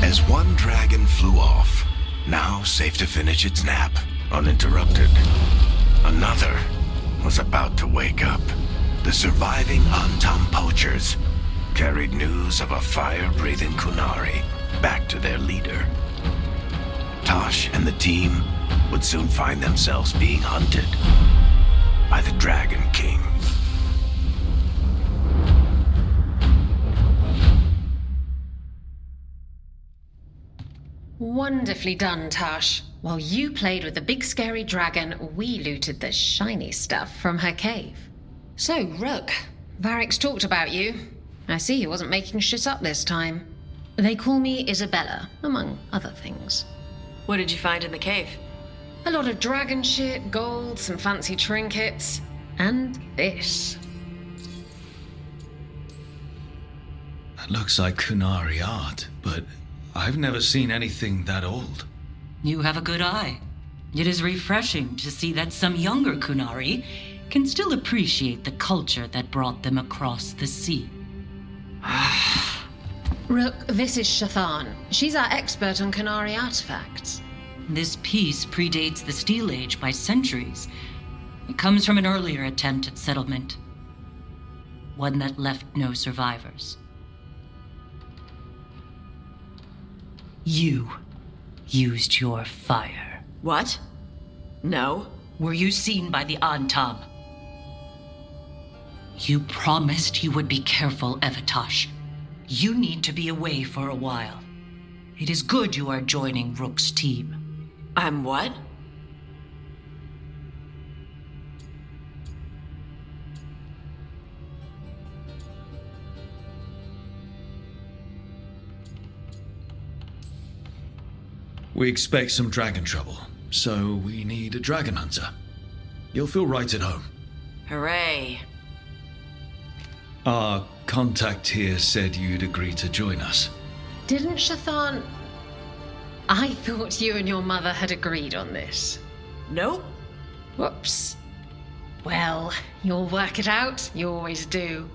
As one dragon flew off, now safe to finish its nap, uninterrupted, another was about to wake up. The surviving Antam poachers carried news of a fire-breathing Kunari back to their leader. Tosh and the team would soon find themselves being hunted by the Dragon King. Wonderfully done, Tosh. While you played with the big scary dragon, we looted the shiny stuff from her cave. So, Rook, Varric's talked about you. I see he wasn't making shit up this time. They call me Isabella, among other things. What did you find in the cave? A lot of dragon shit, gold, some fancy trinkets, and this. That looks like Kunari art, but I've never seen anything that old. You have a good eye. It is refreshing to see that some younger Kunari can still appreciate the culture that brought them across the sea. Rook, this is Shathan. She's our expert on Kunari artifacts. This piece predates the Steel Age by centuries. It comes from an earlier attempt at settlement. One that left no survivors. You used your fire. What? No. Were you seen by the Antam? You promised you would be careful, Evatosh. You need to be away for a while. It is good you are joining Rook's team. I'm what? We expect some dragon trouble, so we need a dragon hunter. You'll feel right at home. Hooray. Our contact here said you'd agree to join us. Didn't Shathan... I thought you and your mother had agreed on this. Nope. Whoops. Well, you'll work it out. You always do.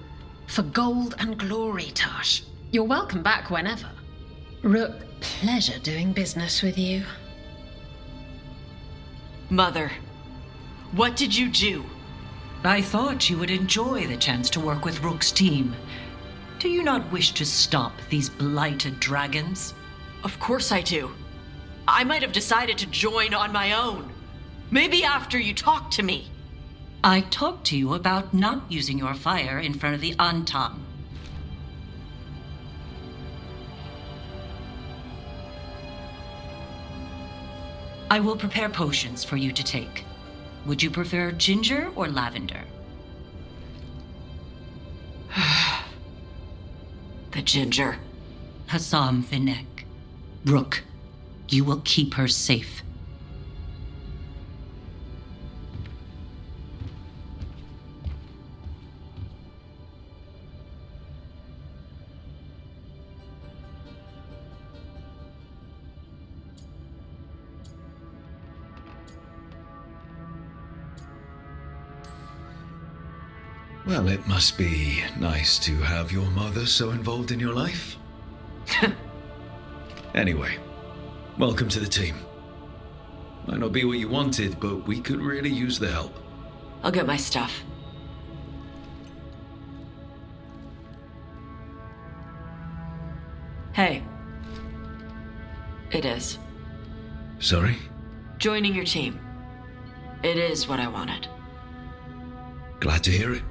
For gold and glory, Tosh. You're welcome back whenever. Rook, pleasure doing business with you. Mother, what did you do? I thought you would enjoy the chance to work with Rook's team. Do you not wish to stop these blighted dragons? Of course I do. I might have decided to join on my own. Maybe after you talked to me. I talked to you about not using your fire in front of the Antam. I will prepare potions for you to take. Would you prefer ginger or lavender? The ginger. Hassam Vinek. Rook, you will keep her safe. Well, it must be nice to have your mother so involved in your life. Anyway, welcome to the team. Might not be what you wanted, but we could really use the help. I'll get my stuff. Hey. It is. Sorry? Joining your team. It is what I wanted. Glad to hear it.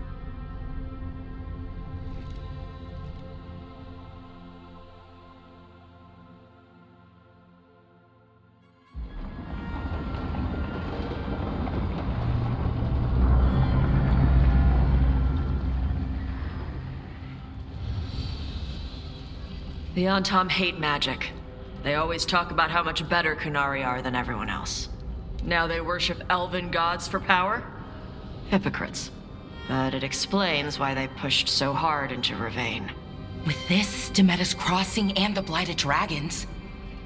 The Antam hate magic. They always talk about how much better Kunari are than everyone else. Now they worship elven gods for power? Hypocrites. But it explains why they pushed so hard into Ravane. With this, Demeta's Crossing and the Blighted Dragons,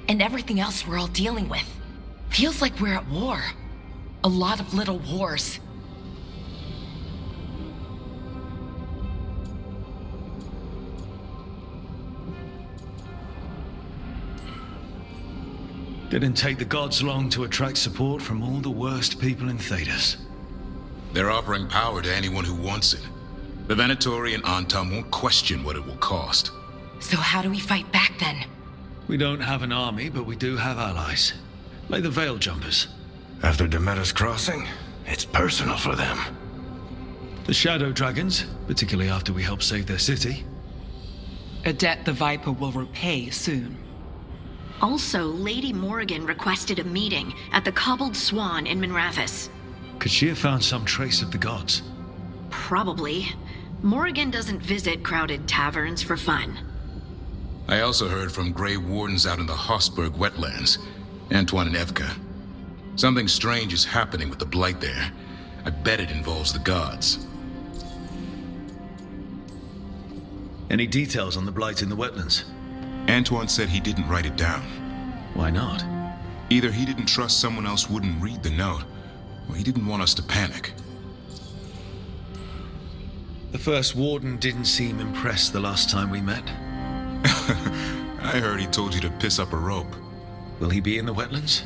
and everything else we're all dealing with, feels like we're at war. A lot of little wars. Didn't take the gods long to attract support from all the worst people in Thedas. They're offering power to anyone who wants it. The Venatori and Antam won't question what it will cost. So how do we fight back then? We don't have an army, but we do have allies. Like the Veil Jumpers. After Demeter's crossing, it's personal for them. The Shadow Dragons, particularly after we helped save their city. A debt the Viper will repay soon. Also, Lady Morrigan requested a meeting at the Cobbled Swan in Minrathous. Could she have found some trace of the gods? Probably. Morrigan doesn't visit crowded taverns for fun. I also heard from Grey Wardens out in the Hossberg wetlands, Antoine and Evka. Something strange is happening with the Blight there. I bet it involves the gods. Any details on the Blight in the wetlands? Antoine said he didn't write it down. Why not? Either he didn't trust someone else wouldn't read the note, or he didn't want us to panic. The first warden didn't seem impressed the last time we met. I heard he told you to piss up a rope. Will he be in the wetlands?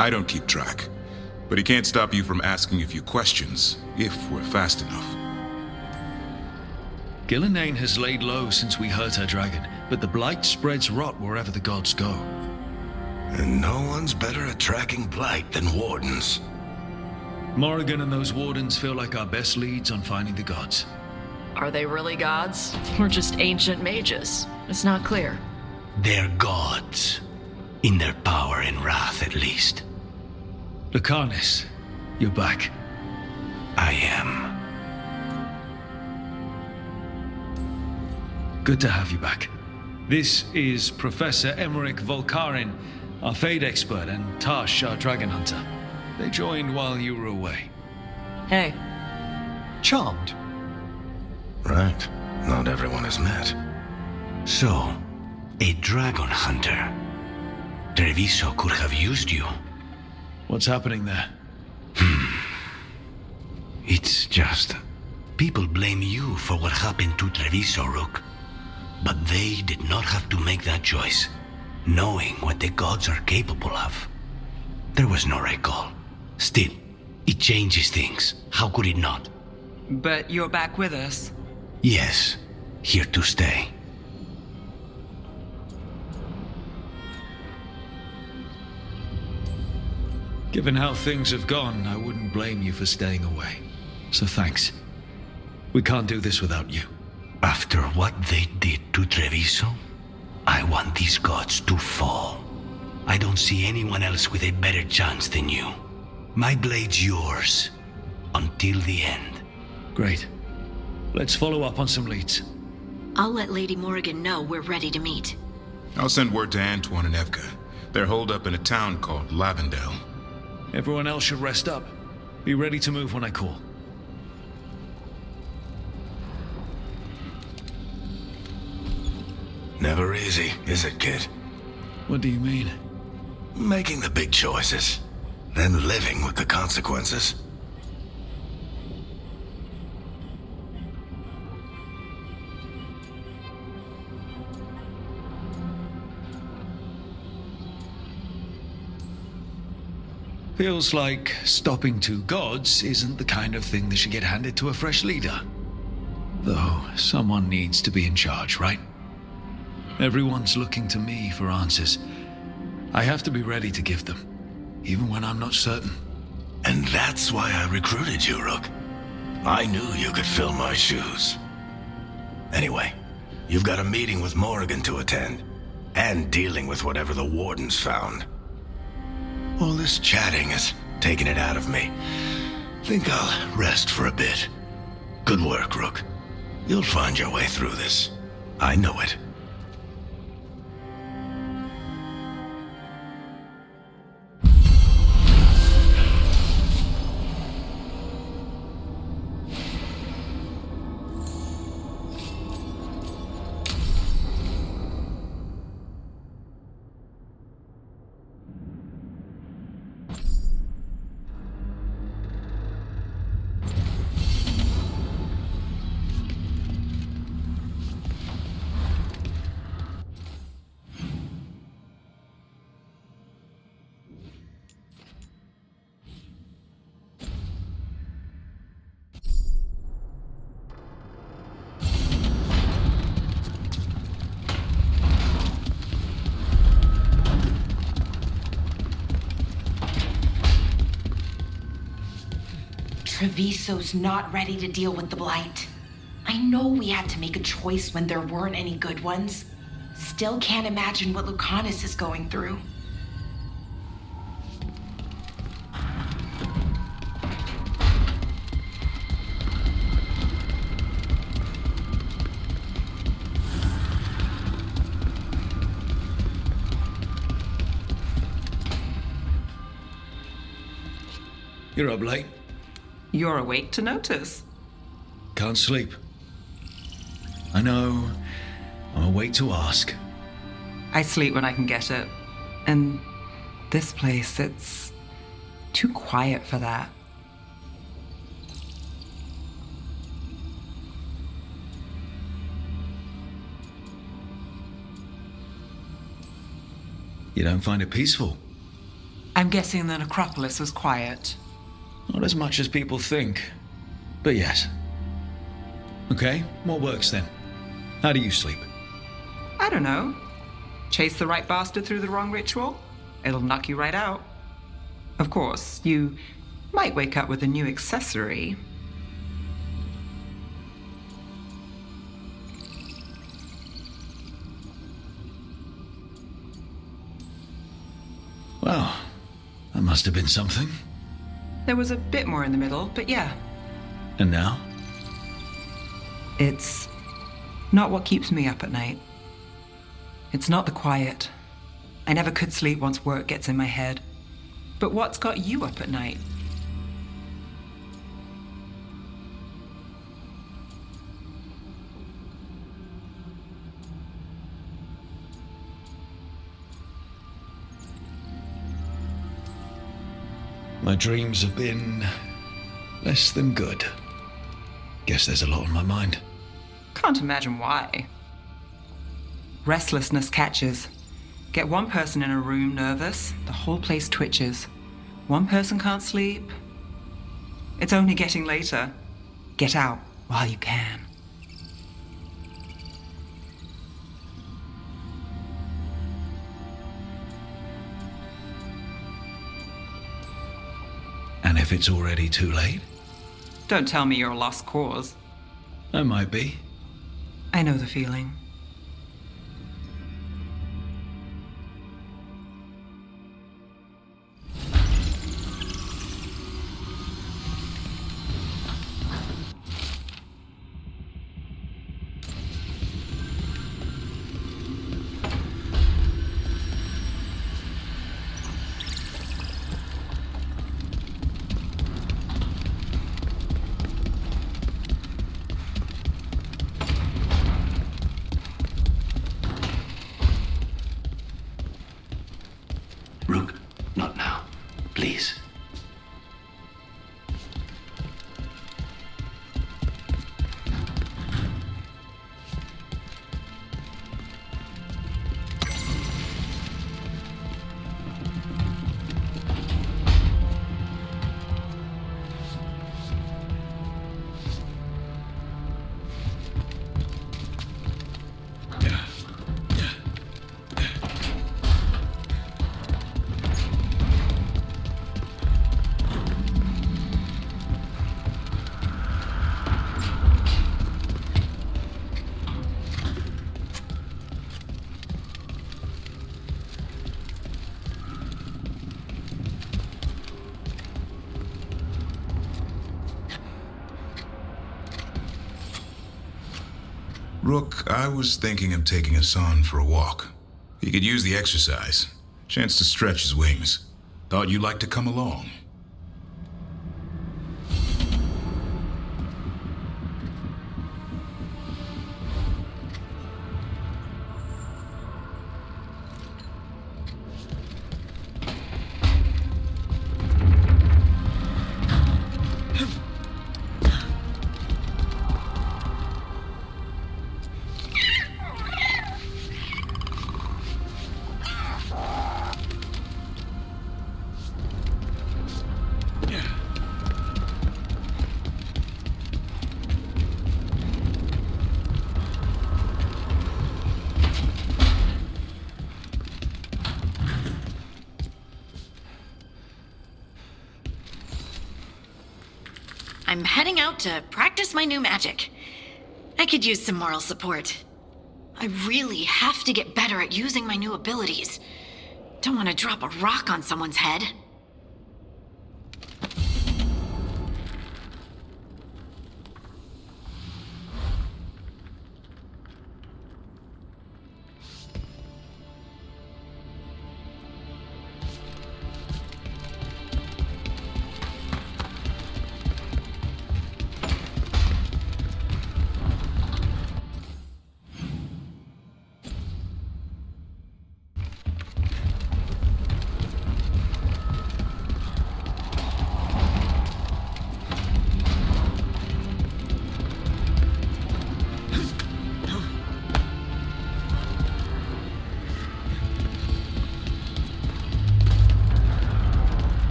I don't keep track, but he can't stop you from asking a few questions, if we're fast enough. Gillenane has laid low since we hurt her dragon, but the Blight spreads rot wherever the gods go. And no one's better at tracking Blight than Wardens. Morrigan and those Wardens feel like our best leads on finding the gods. Are they really gods? Or just ancient mages? It's not clear. They're gods. In their power and wrath, at least. Lucanis, you're back. I am. Good to have you back. This is Professor Emmerich Volkarin, our Fade expert, and Tash, our dragon hunter. They joined while you were away. Hey. Charmed. Right. Not everyone is met. So, a dragon hunter. Treviso could have used you. What's happening there? It's just... people blame you for what happened to Treviso, Rook. But they did not have to make that choice, knowing what the gods are capable of. There was no recall. Still, it changes things. How could it not? But you're back with us. Yes, here to stay. Given how things have gone, I wouldn't blame you for staying away. So thanks. We can't do this without you. After what they did to Treviso, I want these gods to fall. I don't see anyone else with a better chance than you. My blade's yours, until the end. Great. Let's follow up on some leads. I'll let Lady Morrigan know we're ready to meet. I'll send word to Antoine and Evka. They're holed up in a town called Lavendale. Everyone else should rest up. Be ready to move when I call. Never easy, is it, kid? What do you mean? Making the big choices, then living with the consequences. Feels like stopping two gods isn't the kind of thing that should get handed to a fresh leader. Though, someone needs to be in charge, right? Everyone's looking to me for answers. I have to be ready to give them, even when I'm not certain. And that's why I recruited you, Rook. I knew you could fill my shoes. Anyway, you've got a meeting with Morrigan to attend, and dealing with whatever the Wardens found. All this chatting is taking it out of me. Think I'll rest for a bit. Good work, Rook. You'll find your way through this. I know it. Treviso's not ready to deal with the Blight. I know we had to make a choice when there weren't any good ones. Still can't imagine what Lucanus is going through. You're up late. You're awake to notice. Can't sleep. I know. I'm awake to ask. I sleep when I can get it. And this place, it's too quiet for that. You don't find it peaceful? I'm guessing the necropolis was quiet. Not as much as people think. But yes. Okay, what works then? How do you sleep? I don't know. Chase the right bastard through the wrong ritual? It'll knock you right out. Of course, you might wake up with a new accessory. Well, that must have been something. There was a bit more in the middle, but yeah. And now? It's not what keeps me up at night. It's not the quiet. I never could sleep once work gets in my head. But what's got you up at night? My dreams have been less than good. Guess there's a lot on my mind. Can't imagine why. Restlessness catches. Get one person in a room nervous, the whole place twitches. One person can't sleep. It's only getting later. Get out while you can. And if it's already too late? Don't tell me you're a lost cause. I might be. I know the feeling. Rook, not now. Please. Rook, I was thinking of taking Hassan for a walk. He could use the exercise. Chance to stretch his wings. Thought you'd like to come along. I'm heading out to practice my new magic. I could use some moral support. I really have to get better at using my new abilities. Don't want to drop a rock on someone's head.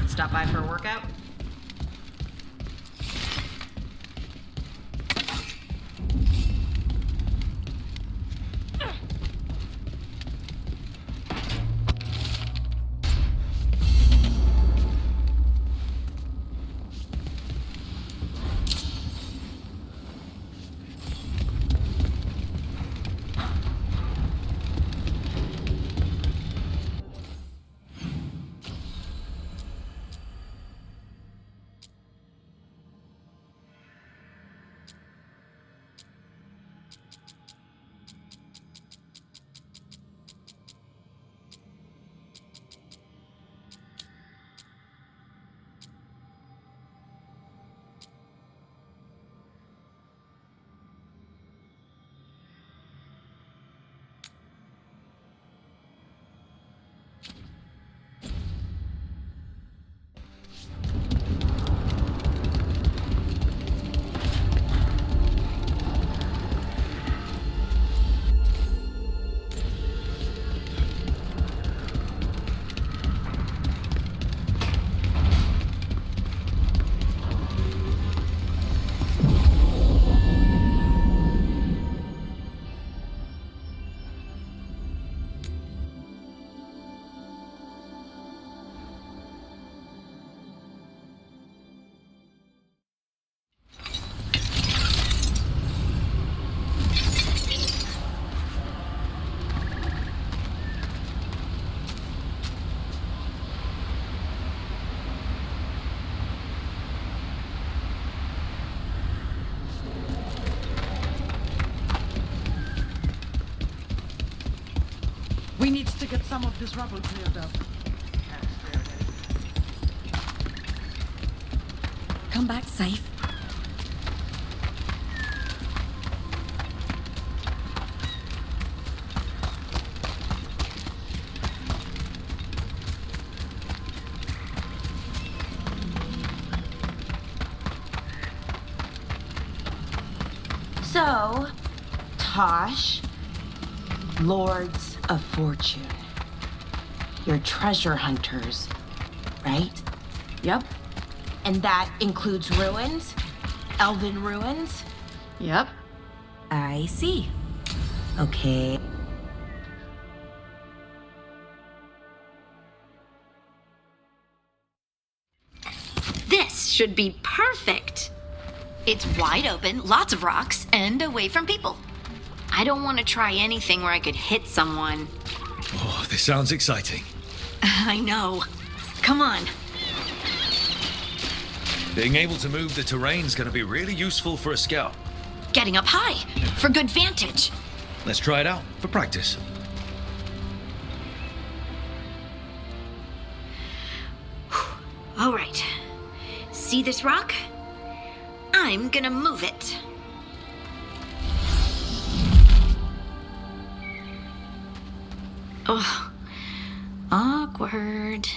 Stop by for a workout? We need to get some of this rubble cleared up. Come back safe. So, Tosh, Lords of Fortune. You're treasure hunters, right? Yep. And that includes ruins? Elven ruins? Yep. I see. Okay. This should be perfect. It's wide open, lots of rocks, and away from people. I don't want to try anything where I could hit someone. Oh, this sounds exciting. I know. Come on. Being able to move the terrain's going to be really useful for a scout. Getting up high for good vantage. Let's try it out for practice. All right. See this rock? I'm gonna move it. Oh, awkward.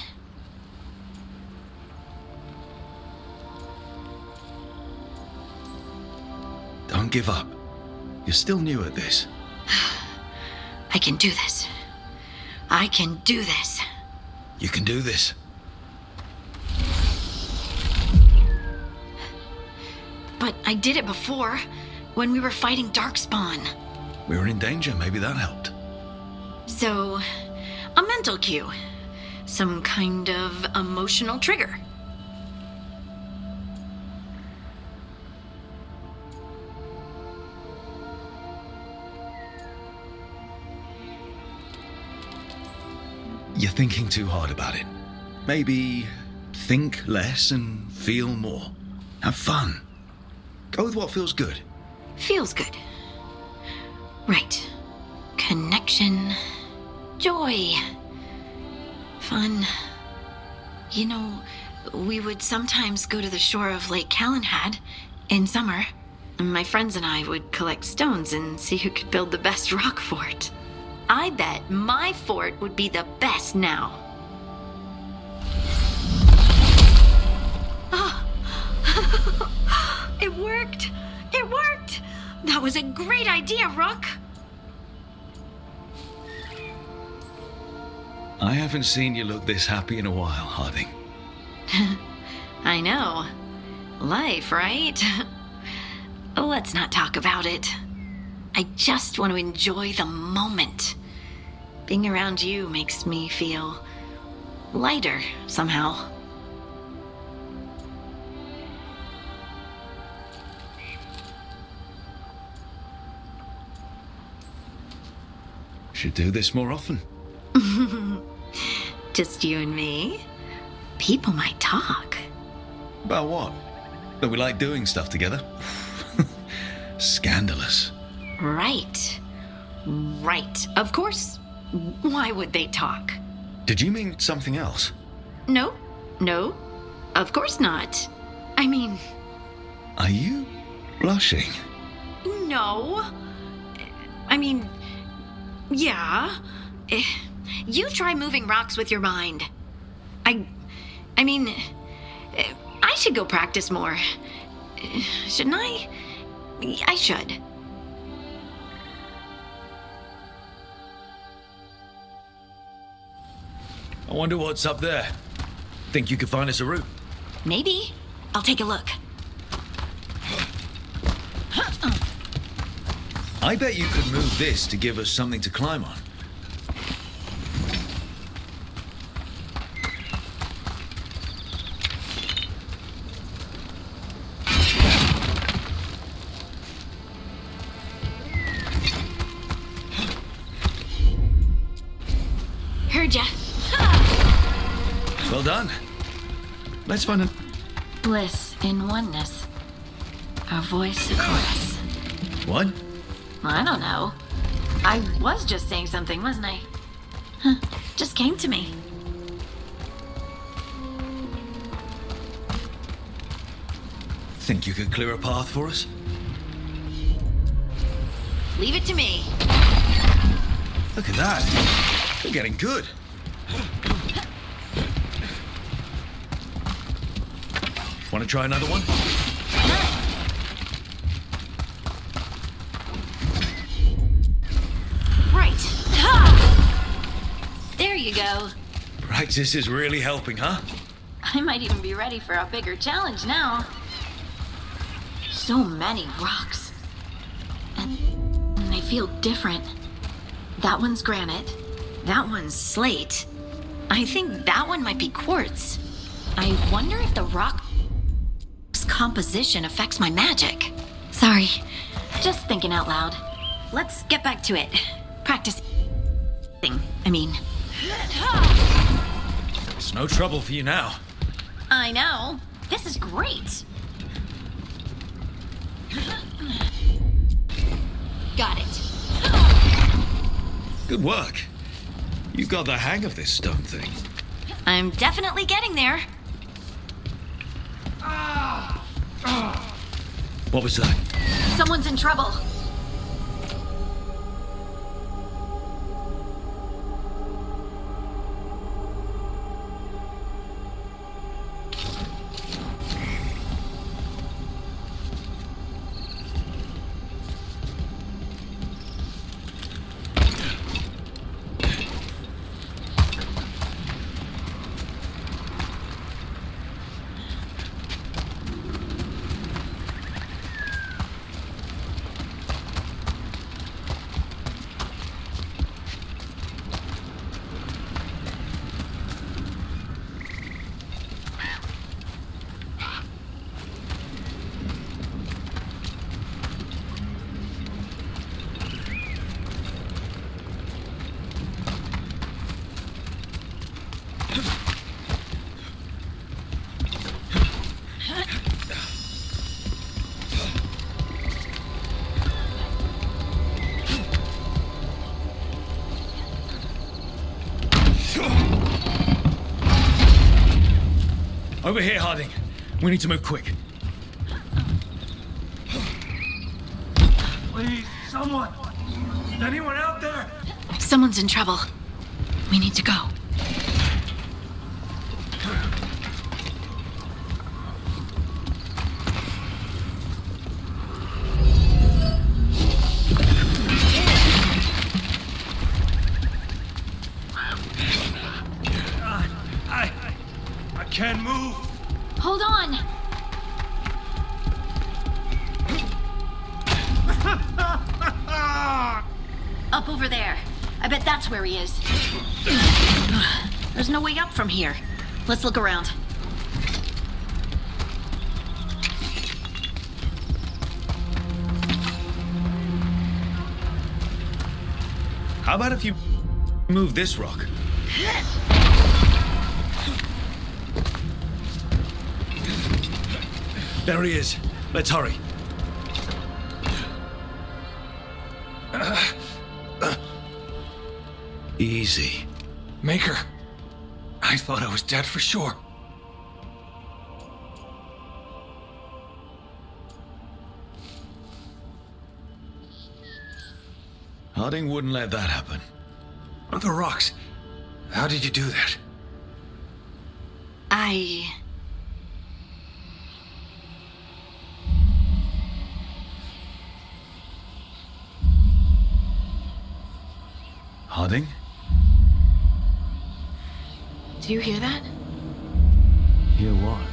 Don't give up. You're still new at this. I can do this. I can do this. You can do this. But I did it before, when we were fighting Darkspawn. We were in danger, maybe that helped. So, a mental cue. Some kind of emotional trigger. You're thinking too hard about it. Maybe think less and feel more. Have fun. Go with what feels good. Feels good. Right. Connection. Joy. Fun. You know, we would sometimes go to the shore of Lake Calenhad in summer. My friends and I would collect stones and see who could build the best rock fort. I bet my fort would be the best now. Oh. It worked! It worked! That was a great idea, Rook! I haven't seen you look this happy in a while, Harding. I know. Life, right? Let's not talk about it. I just want to enjoy the moment. Being around you makes me feel lighter somehow. Should do this more often. Just you and me? People might talk. About what? That we like doing stuff together? Scandalous. Right. Right. Of course. Why would they talk? Did you mean something else? No. No. Of course not. I mean... Are you blushing? No. I mean... Yeah. You try moving rocks with your mind. I mean... I should go practice more. Shouldn't I? I should. I wonder what's up there. Think you could find us a route? Maybe. I'll take a look. I bet you could move this to give us something to climb on. Heard ya. Well done. Let's find a... Bliss in oneness. A voice, a chorus. What? I don't know. I was just saying something, wasn't I? Huh. Just came to me. Think you could clear a path for us? Leave it to me. Look at that. You're getting good. Want to try another one? Right. Ha! There you go. Practice is really helping, huh? I might even be ready for a bigger challenge now. So many rocks. And they feel different. That one's granite. That one's slate. I think that one might be quartz. I wonder if the rock's composition affects my magic. Sorry, just thinking out loud. Let's get back to it. Practicing, I mean. It's no trouble for you now. I know. This is great. Got it. Good work. You got the hang of this stone thing. I'm definitely getting there. What was that? Someone's in trouble. Over here, Harding. We need to move quick. Please, someone! Is anyone out there? Someone's in trouble. We need to go. I can't move. Hold on! Up over there. I bet that's where he is. There's no way up from here. Let's look around. How about if you move this rock? There he is. Let's hurry. Easy. Maker. I thought I was dead for sure. Harding wouldn't let that happen. The rocks. How did you do that? Harding? Do you hear that? Hear what?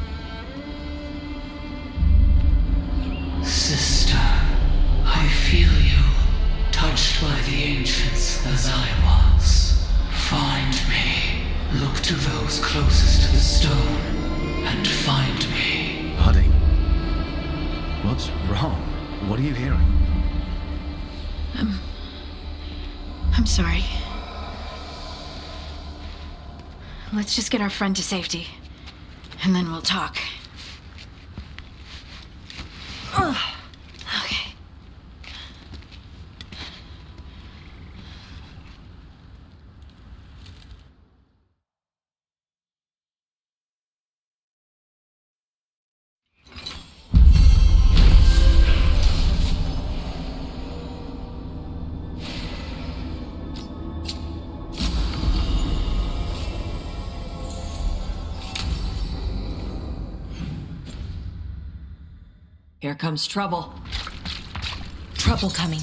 Sister, I feel you, touched by the ancients as I was. Find me. Look to those closest to the stone, and find me. Harding? What's wrong? What are you hearing? I'm sorry. Let's just get our friend to safety, and then we'll talk. Okay. Here comes trouble. Trouble coming.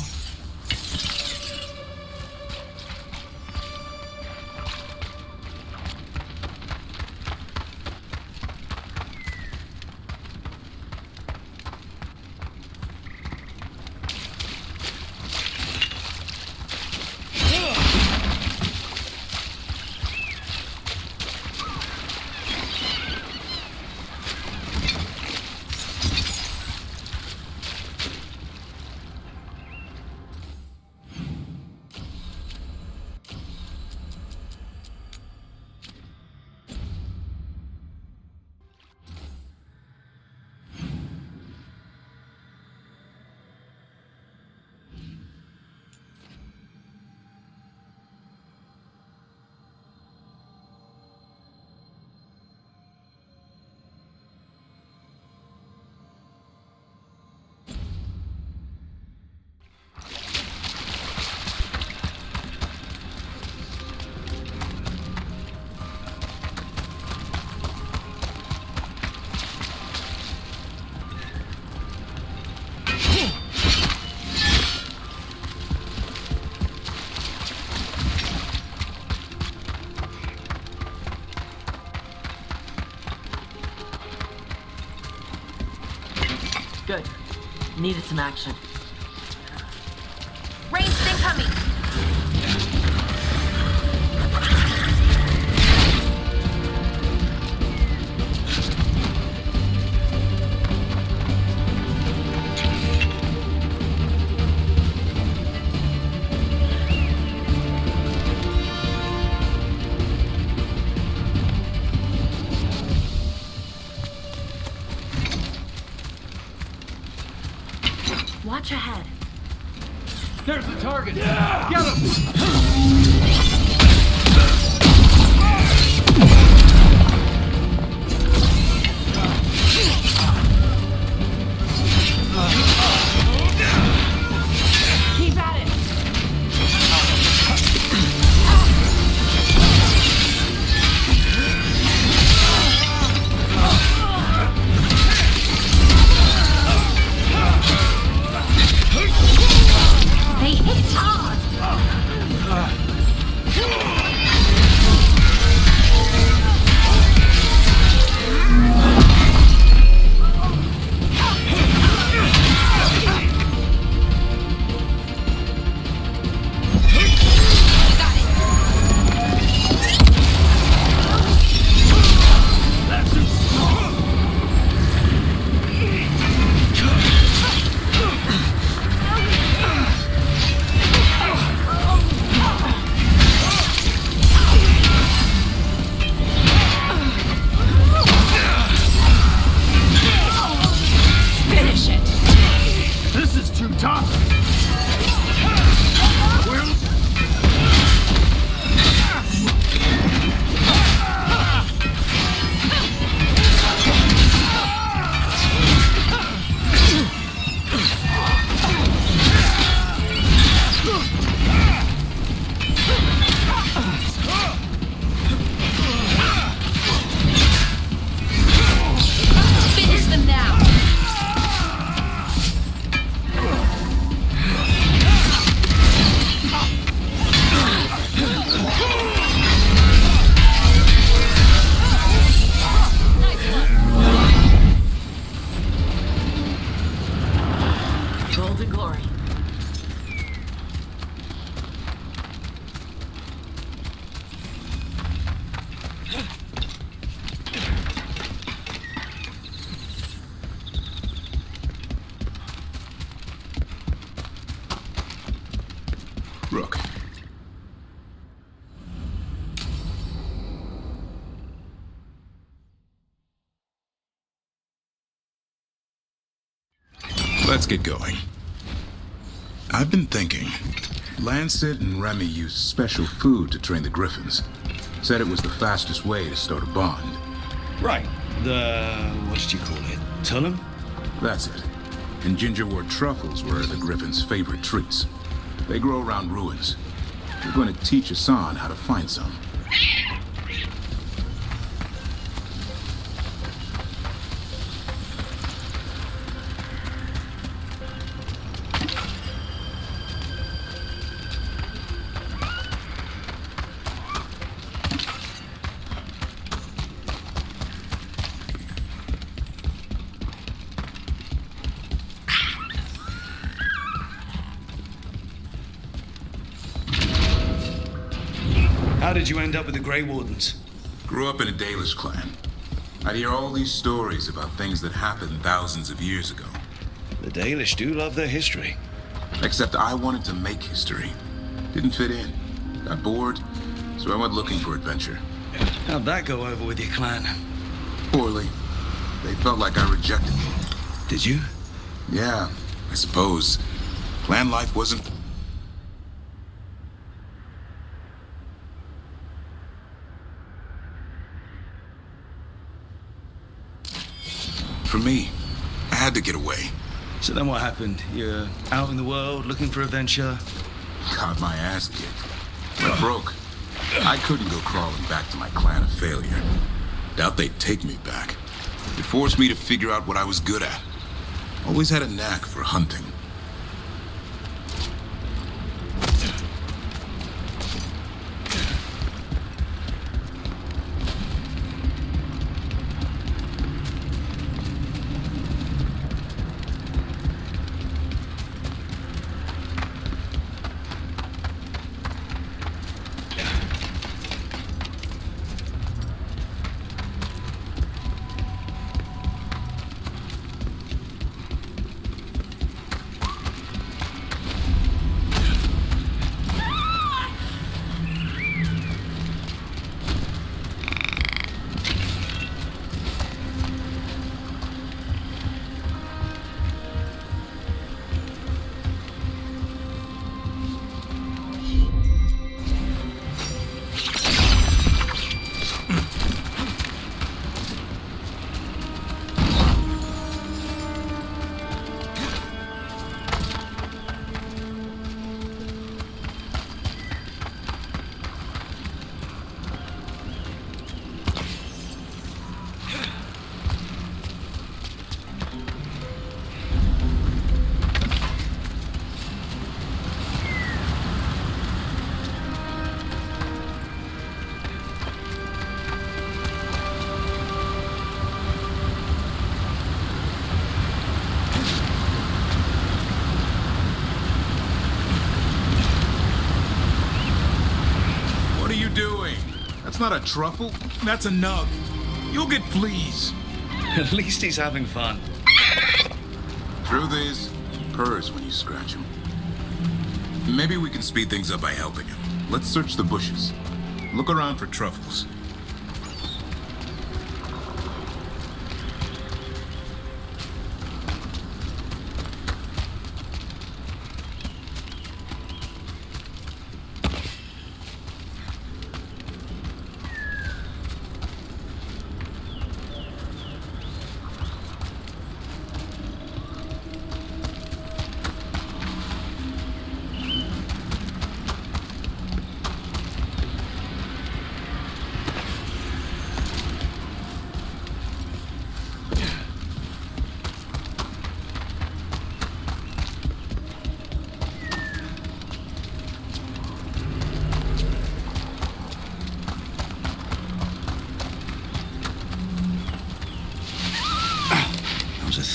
Good. Needed some action. Ranged incoming! Watch ahead. There's the target! Yeah! Get him! too tough. Finish them now! Golden glory. Rook. Let's get going. I've been thinking. Lancet and Remy used special food to train the Griffins. Said it was the fastest way to start a bond. Right. What did you call it? Tullum? That's it. And gingerwort truffles were the Griffins' favorite treats. They grow around ruins. We're going to teach Hassan how to find some. How did you end up with the Grey Wardens? Grew up in a Dalish clan. I'd hear all these stories about things that happened thousands of years ago. The Dalish do love their history. Except I wanted to make history. Didn't fit in. Got bored, so I went looking for adventure. How'd that go over with your clan? Poorly. They felt like I rejected them. Did you? Yeah, I suppose. Clan life wasn't... For me, I had to get away. So then what happened? You're out in the world looking for adventure? Got my ass kicked. Went broke. I couldn't go crawling back to my clan of failure. Doubt they'd take me back. It forced me to figure out what I was good at. Always had a knack for hunting. That's not a truffle. That's a nug. You'll get fleas. At least he's having fun. Truth is, purrs when you scratch him. Maybe we can speed things up by helping him. Let's search the bushes. Look around for truffles.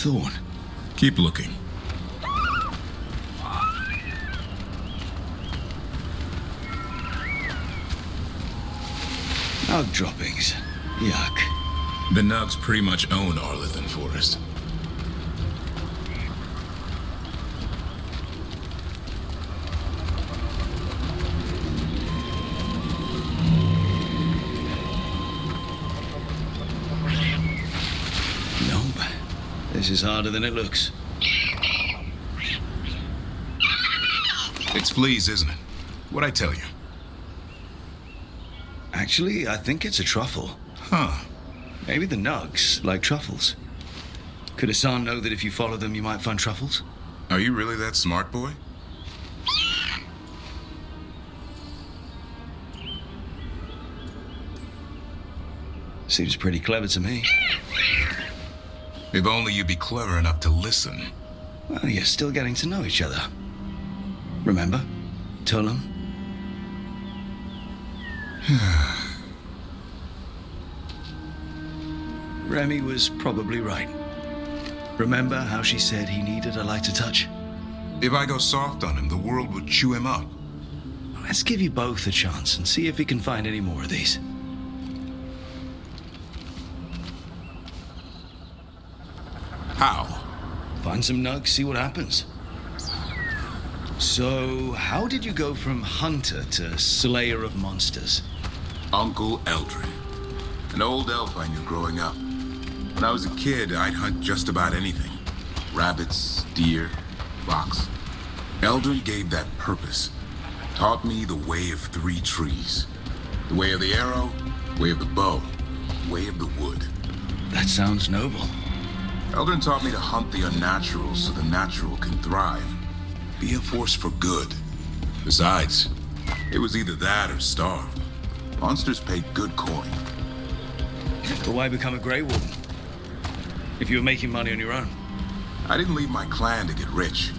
thorn. Keep looking. Nug droppings. Yuck. The Nugs pretty much own Arlithan Forest. Nope. This is harder than it looks. It's fleas, isn't it? What'd I tell you? Actually, I think it's a truffle. Huh. Maybe the Nugs like truffles. Could Hassan know that if you follow them, you might find truffles? Are you really that smart, boy? Seems pretty clever to me. If only you'd be clever enough to listen. Well, you're still getting to know each other. Remember? Tullum? Remy was probably right. Remember how she said he needed a lighter touch? If I go soft on him, the world would chew him up. Let's give you both a chance and see if we can find any more of these. How? Find some nugs, see what happens. So, how did you go from hunter to slayer of monsters? Uncle Eldrin. An old elf I knew growing up. When I was a kid, I'd hunt just about anything. Rabbits, deer, fox. Eldrin gave that purpose. Taught me the way of 3 trees. The way of the arrow, way of the bow, way of the wood. That sounds noble. Eldrin taught me to hunt the unnatural so the natural can thrive. Be a force for good. Besides, it was either that or starve. Monsters paid good coin. But why become a Grey Warden? If you were making money on your own? I didn't leave my clan to get rich.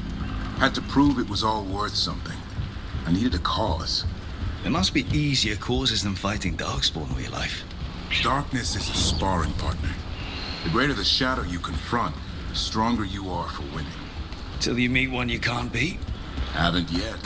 Had to prove it was all worth something. I needed a cause. There must be easier causes than fighting Darkspawn all your life. Darkness is a sparring partner. The greater the shadow you confront, the stronger you are for winning. Till you meet one you can't beat? Haven't yet.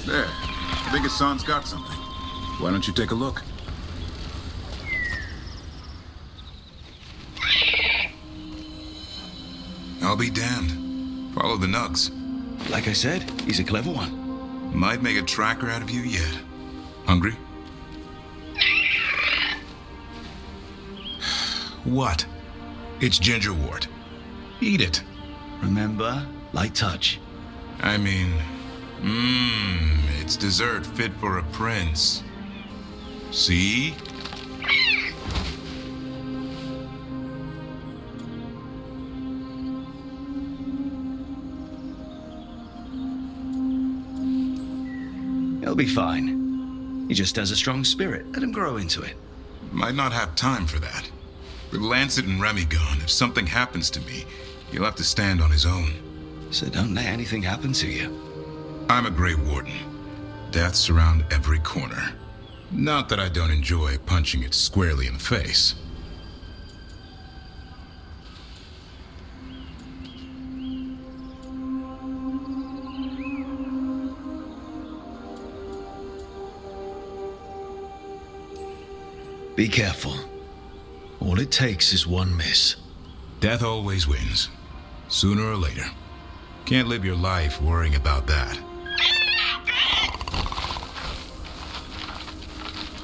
There. I think Hassan's got something. Why don't you take a look? I'll be damned. Follow the nugs. Like I said, he's a clever one. Might make a tracker out of you yet. Hungry? What? It's gingerwort. Eat it. Remember, light touch. I mean, it's dessert fit for a prince. See? He'll be fine. He just has a strong spirit. Let him grow into it. Might not have time for that. With Lancet and Remy gone, if something happens to me, he'll have to stand on his own. So don't let anything happen to you. I'm a Grey Warden. Death's around every corner. Not that I don't enjoy punching it squarely in the face. Be careful. All it takes is one miss. Death always wins. Sooner or later. Can't live your life worrying about that.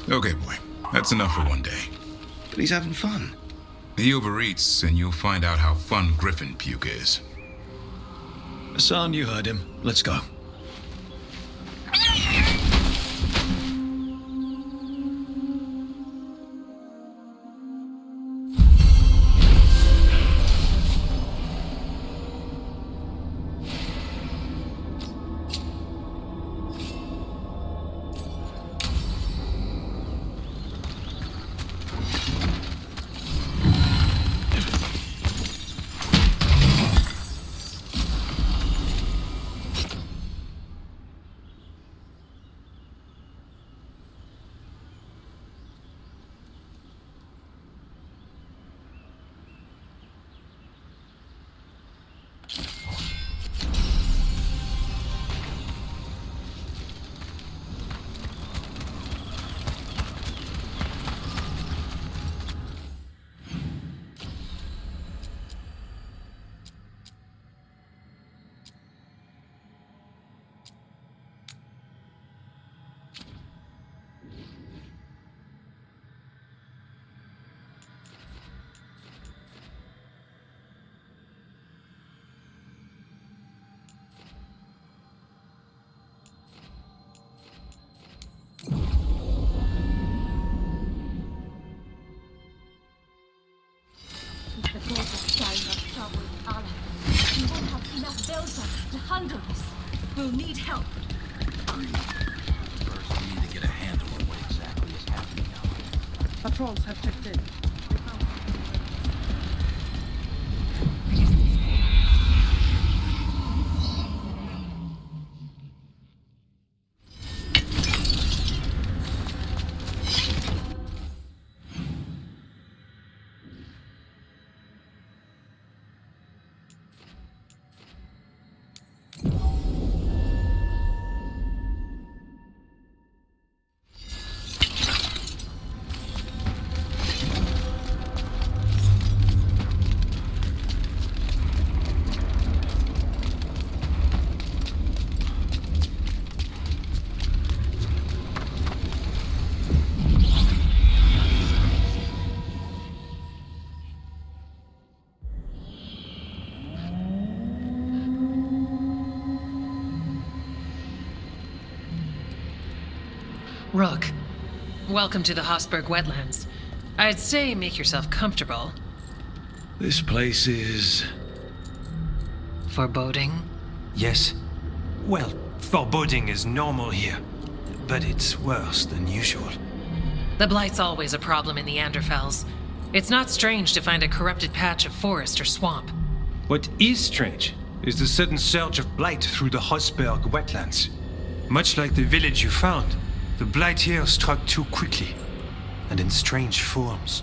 Okay, boy. That's enough for one day. But he's having fun. He overeats, and you'll find out how fun Griffin puke is. Hassan, you heard him. Let's go. We'll need help. First, we need to get a handle on what exactly is happening out here. Patrols have checked in. They found Rook, welcome to the Hosberg wetlands. I'd say make yourself comfortable. This place is... foreboding? Yes. Well, foreboding is normal here, but it's worse than usual. The Blight's always a problem in the Anderfels. It's not strange to find a corrupted patch of forest or swamp. What is strange is the sudden surge of blight through the Hosberg wetlands. Much like the village you found, the blight here struck too quickly, and in strange forms.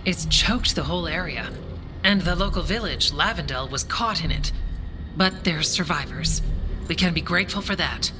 It's choked the whole area, and the local village, Lavendel, was caught in it. But there's survivors. We can be grateful for that.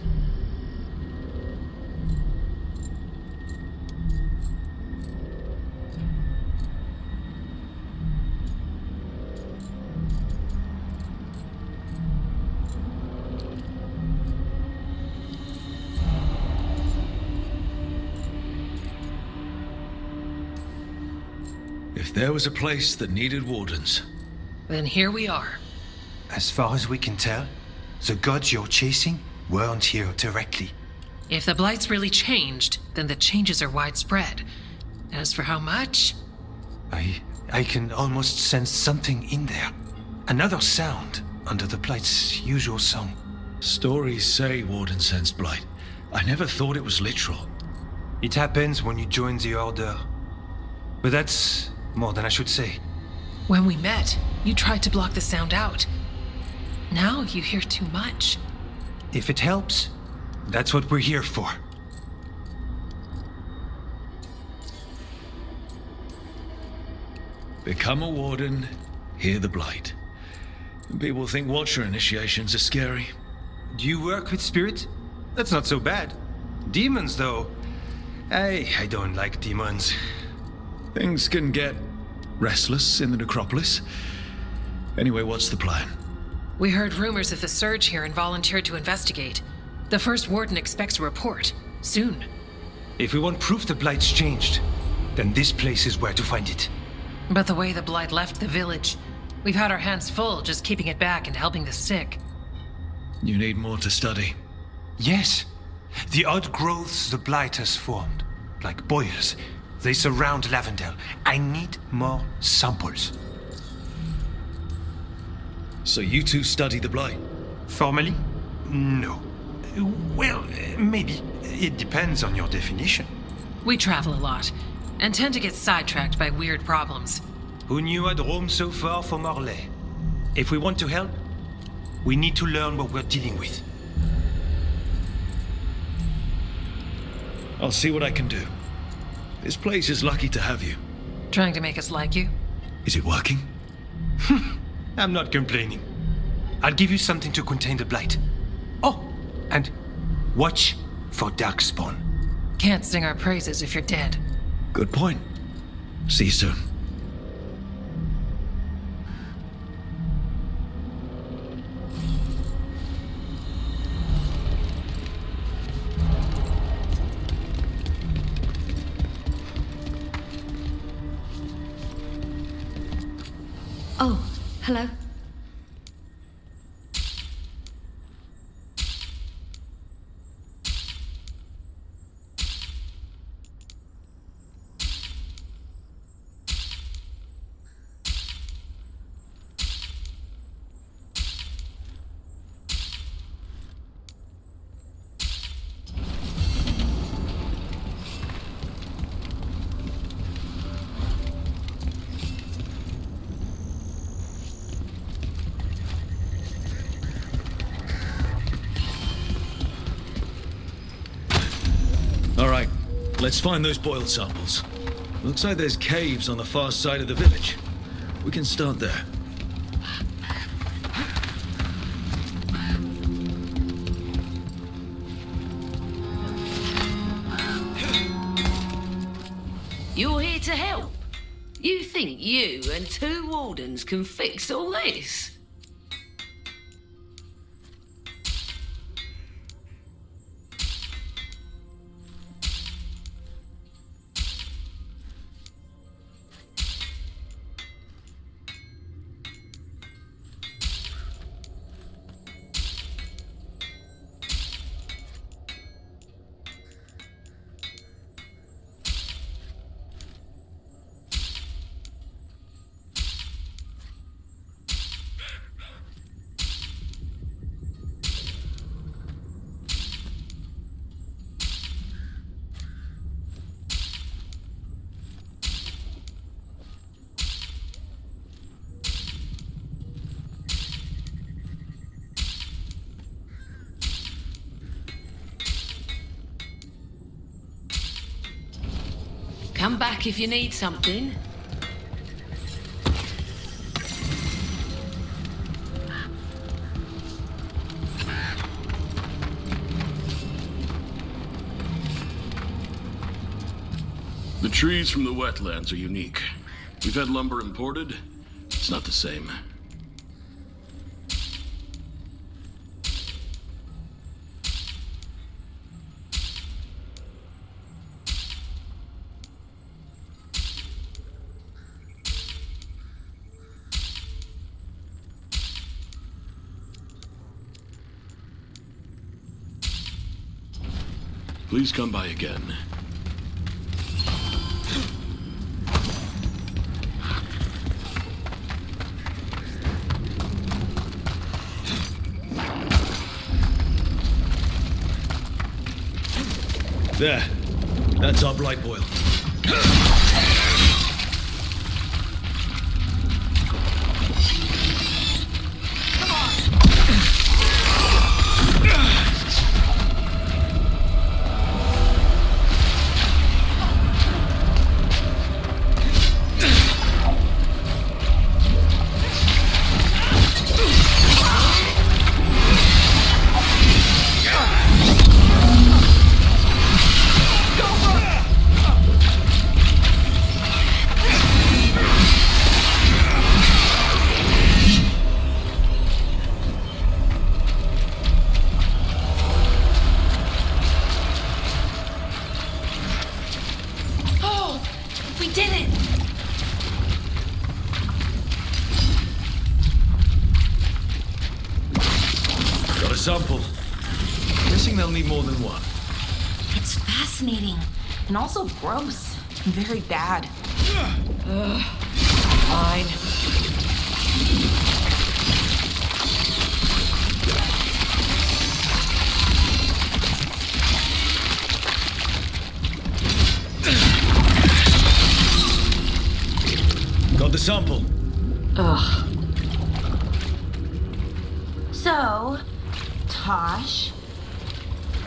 If there was a place that needed wardens... Then here we are. As far as we can tell, the gods you're chasing weren't here directly. If the Blight's really changed, then the changes are widespread. As for how much... I can almost sense something in there. Another sound under the Blight's usual song. Stories say Warden sensed blight. I never thought it was literal. It happens when you join the Order. But that's more than I should say. When we met, you tried to block the sound out. Now you hear too much. If it helps, that's what we're here for. Become a warden, hear the blight. People think Watcher initiations are scary. Do you work with spirit? That's not so bad. Demons, though. I don't like demons. Things can get restless in the necropolis. Anyway, what's the plan? We heard rumors of the surge here and volunteered to investigate. The first warden expects a report. Soon. If we want proof the Blight's changed, then this place is where to find it. But the way the blight left the village, we've had our hands full just keeping it back and helping the sick. You need more to study. Yes. The odd growths the Blight has formed, like boils, they surround Lavendel. I need more samples. So you two study the blight? Formally? No. Well, maybe. It depends on your definition. We travel a lot, and tend to get sidetracked by weird problems. Who knew I'd roam so far from Orlais? If we want to help, we need to learn what we're dealing with. I'll see what I can do. This place is lucky to have you. Trying to make us like you? Is it working? I'm not complaining. I'll give you something to contain the blight. Oh, and watch for Darkspawn. Can't sing our praises if you're dead. Good point. See you soon. Oh, hello. All right, let's find those boiled samples. Looks like there's caves on the far side of the village. We can start there. You're here to help? You think you and two wardens can fix all this? Come back if you need something. The trees from the wetlands are unique. We've had lumber imported. It's not the same. Please come by again. There. That's our blight boil. sample. Guessing they'll need more than one. It's fascinating and also gross and very bad. Ugh. Fine. Got the sample. Ugh. So, Tosh,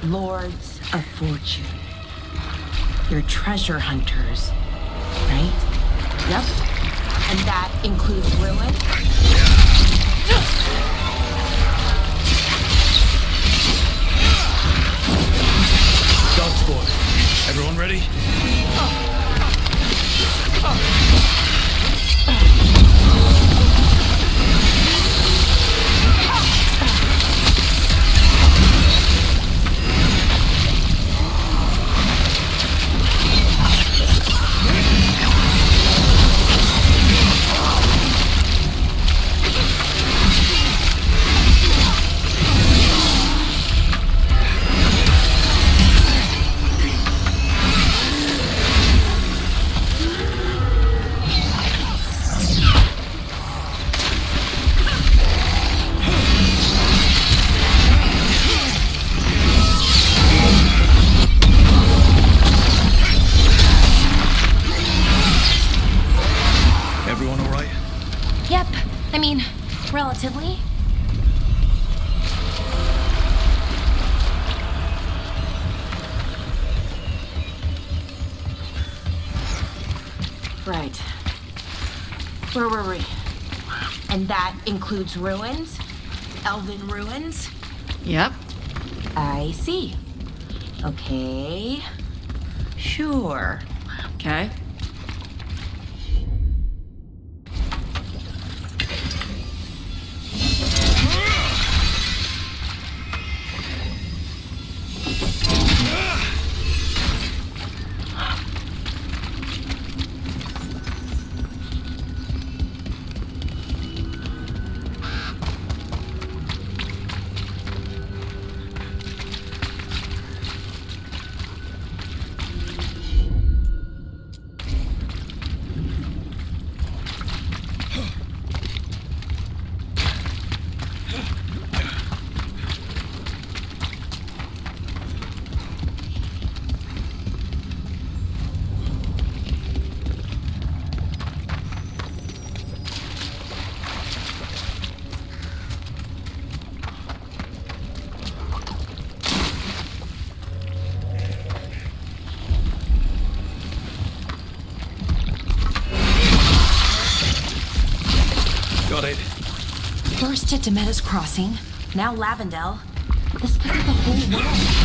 Lords of Fortune. You're treasure hunters, right? Yep. And that includes ruin? Dog sport. Everyone ready? Everyone all right? Yep. I mean, relatively. Right. Where were we? And that includes ruins? Elven ruins? Yep. I see. Okay. Sure. Okay. Got it. First at Demetta's Crossing, now Lavendel. This could be the whole world.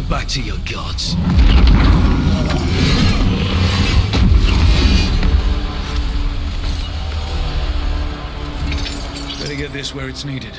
Back to your gods. Better get this where it's needed.